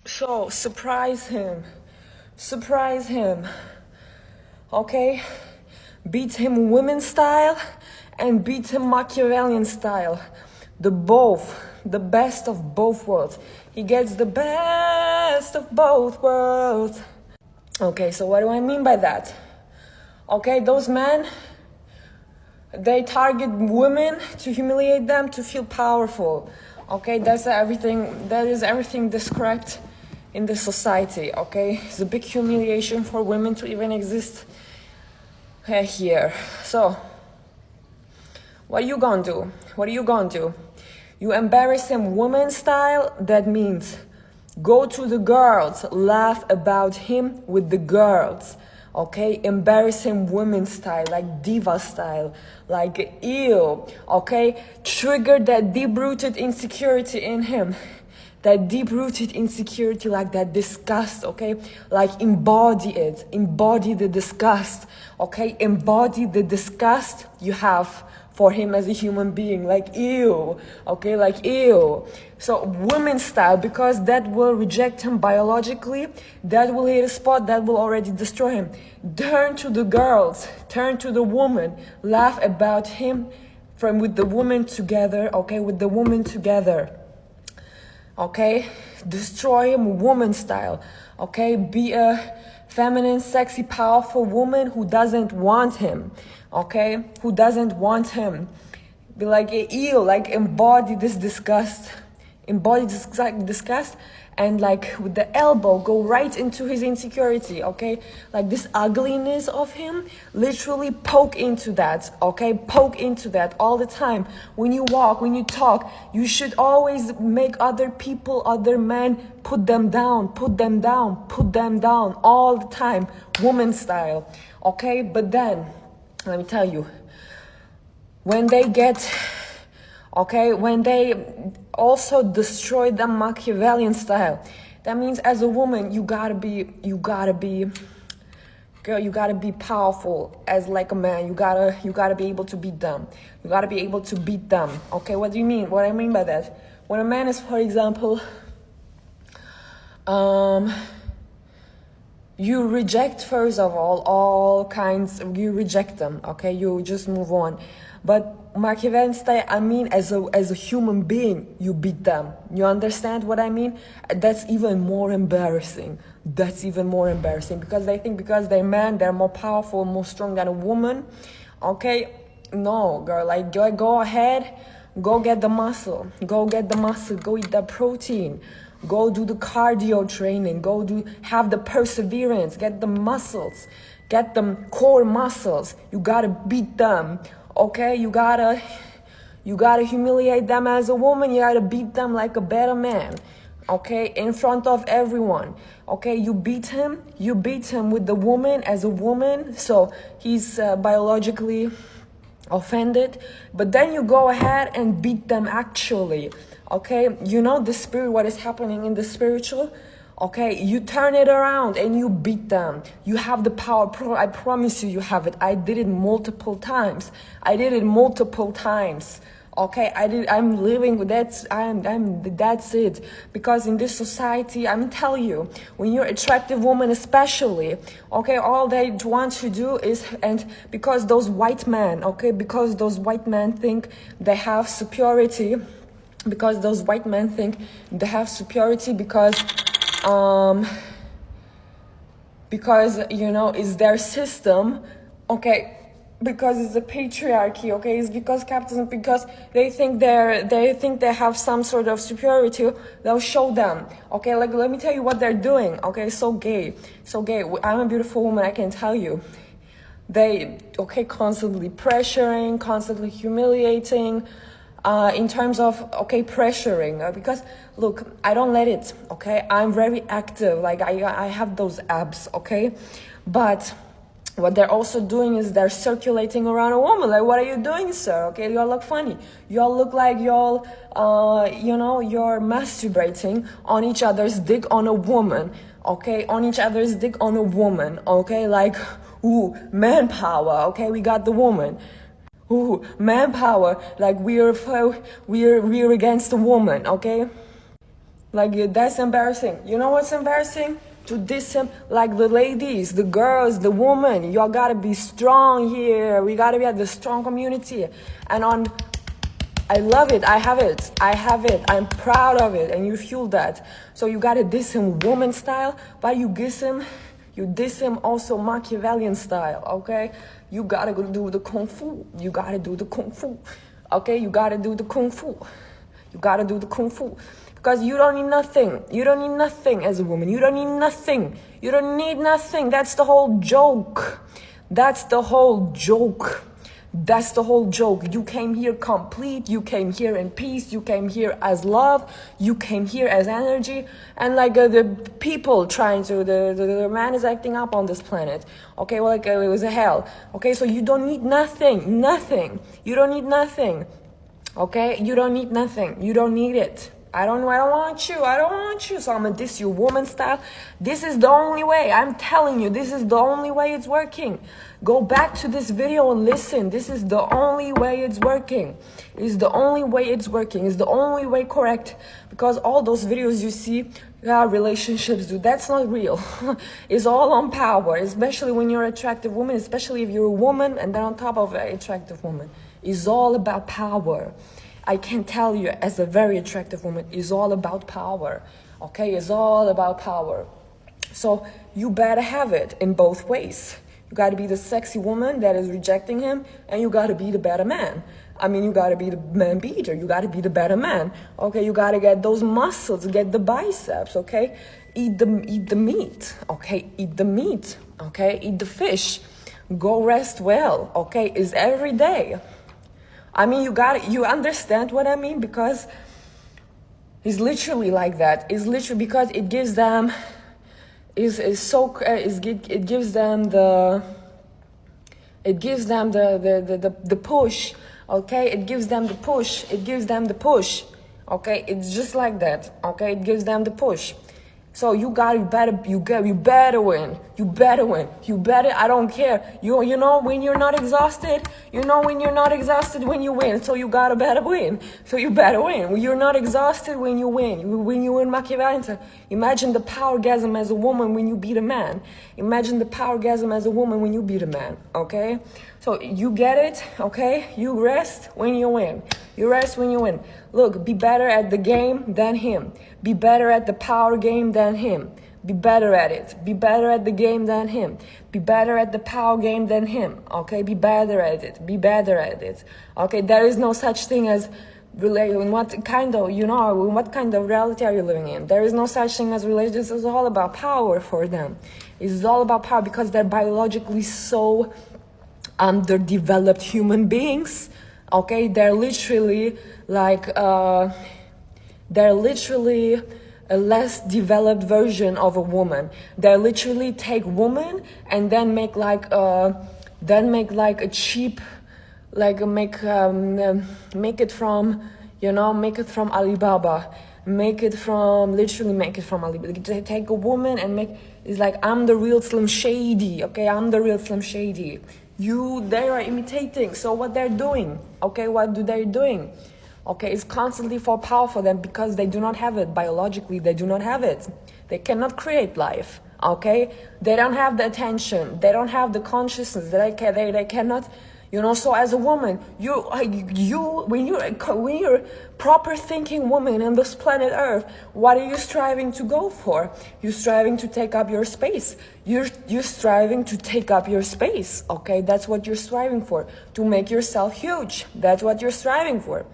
So surprise him. Surprise him. Okay? Beat him women style and beat him Machiavellian style. The best of both worlds. He gets the best of both worlds. Okay, so what do I mean by that? Okay, those men, they target women to humiliate them, to feel powerful. Okay, that is everything described in the society. Okay, it's a big humiliation for women to even exist here. So what are you gonna do? What are you gonna do? You embarrass him woman style. That means go to the girls, laugh about him with the girls. Okay, embarrass him women style, like diva style, like ew. Okay, trigger that deep-rooted insecurity in him, that deep-rooted insecurity, like that disgust. Okay, like embody it, embody the disgust. Okay, embody the disgust you have for him as a human being, like ew. Okay, like ew. So women style, because that will reject him biologically, that will hit a spot that will already destroy him. Turn to the girls, turn to the woman, laugh about him with the woman together. Okay, with the woman together. Okay, destroy him woman style. Okay, be a feminine, sexy, powerful woman who doesn't want him. Okay, who doesn't want him. Be like ew, like embody this disgust, and like with the elbow go right into his insecurity. Okay, like this ugliness of him, literally poke into that. Okay, poke into that all the time. When you walk, when you talk, you should always make other people, other men, put them down all the time, woman style. Okay, but then let me tell you, when they also destroy the Machiavellian style, that means as a woman you gotta be powerful as like a man. You gotta be able to beat them. Okay, what do you mean? What I mean by that? When a man is, for example, you reject, first of all kinds, you reject them. Okay, you just move on. But Machiavellian style, I mean, as a human being, you beat them. You understand what I mean? That's even more embarrassing. Because they think because they're men, they're more powerful, more strong than a woman. Okay, no, girl, like go ahead, go get the muscle, go eat the protein. Go do the cardio training, have the perseverance, get the muscles, get them core muscles. You gotta beat them, okay? You gotta humiliate them as a woman. You gotta beat them like a better man, okay? In front of everyone, okay? You beat him with the woman as a woman, so he's biologically offended, but then you go ahead and beat them actually. Okay, you know the spirit, what is happening in the spiritual. Okay, you turn it around and you beat them. You have the power. I promise you, you have it. I did it multiple times. Okay, I'm living with that. That's it. Because in this society, I'm telling you, when you're attractive woman, especially, okay, all they want to do is, and because those white men think they have superiority. Because you know it's their system, okay, because it's a patriarchy, okay, it's because capitalism, because they think they have some sort of superiority. They'll show them, okay, like let me tell you what they're doing. Okay, so gay. I'm a beautiful woman, I can tell you. They constantly pressuring, constantly humiliating. In terms of pressuring, because look, I don't let it, okay, I'm very active, like I have those abs, okay, but what they're also doing is they're circulating around a woman, like, what are you doing, sir? Okay, you all look funny, you all look like you're masturbating on each other's dick on a woman, okay, like, ooh, manpower, okay, we got the woman. Ooh, manpower, like we're against a woman, okay? Like, that's embarrassing. You know what's embarrassing? To diss him, like the ladies, the girls, the women. Y'all gotta be strong here. We gotta be at the strong community. And I love it. I have it. I'm proud of it. And you feel that. So you gotta diss him woman style, but you diss him also Machiavellian style, okay? You gotta go do the kung fu. You gotta do the kung fu. Okay? You gotta do the kung fu. You gotta do the kung fu. Because you don't need nothing. You don't need nothing as a woman. You don't need nothing. You don't need nothing. That's the whole joke. That's the whole joke. That's the whole joke. You came here complete. You came here in peace. You came here as love. You came here as energy. And like the people trying to, the man is acting up on this planet. Okay, well, like it was a hell. Okay, so you don't need nothing. Nothing. You don't need nothing. Okay, you don't need nothing. You don't need it. I don't want you. So I'm gonna diss you woman style. This is the only way. I'm telling you, this is the only way it's working. Go back to this video and listen. This is the only way it's working. It's the only way it's working. It's the only way correct. Because all those videos you see, relationships do, that's not real. It's all on power, especially when you're an attractive woman, especially if you're a woman and then on top of an attractive woman. It's all about power. I can tell you, as a very attractive woman, it's all about power, okay? It's all about power. So you better have it in both ways. You gotta be the sexy woman that is rejecting him, and you gotta be the better man. I mean, you gotta be the man beater. You gotta be the better man, okay? You gotta get those muscles, get the biceps, okay? Eat the meat, okay? Eat the meat, okay? Eat the fish. Go rest well, okay? It's every day. I mean, you understand what I mean? Because it's literally like that. It's literally because it gives them, it gives them the push, okay? It gives them the push, okay? It's just like that, okay? It gives them the push. So you better win. I don't care. You know when you're not exhausted, when you win. So you better win. So you better win. You're not exhausted when you win. When you win Machiavellian. Imagine the power gasm as a woman when you beat a man. Imagine the power gasm as a woman when you beat a man, okay? So you get it, okay? You rest when you win. You rest when you win. Look, be better at the game than him. Be better at the power game than him. Be better at it. Be better at the game than him. Be better at the power game than him. Okay? Be better at it. Be better at it. Okay? There is no such thing as what kind of reality are you living in? There is no such thing as religions. It's all about power for them. It's all about power because they're biologically so underdeveloped human beings. Okay, they're literally a less developed version of a woman. They literally take woman and then make like a cheap, make it from Alibaba. Make it from Alibaba. They take a woman and it's like, I'm the real Slim Shady. Okay, I'm the real Slim Shady. They are imitating. So what they're doing, okay, they're doing? Okay, it's constantly for power for them because they do not have it. Biologically, they do not have it. They cannot create life, okay? They don't have the attention. They don't have the consciousness. They cannot, so as a woman, when you're proper thinking woman on this planet Earth, what are you striving to go for? You're striving to take up your space. You're striving to take up your space, okay? That's what you're striving for, to make yourself huge. That's what you're striving for.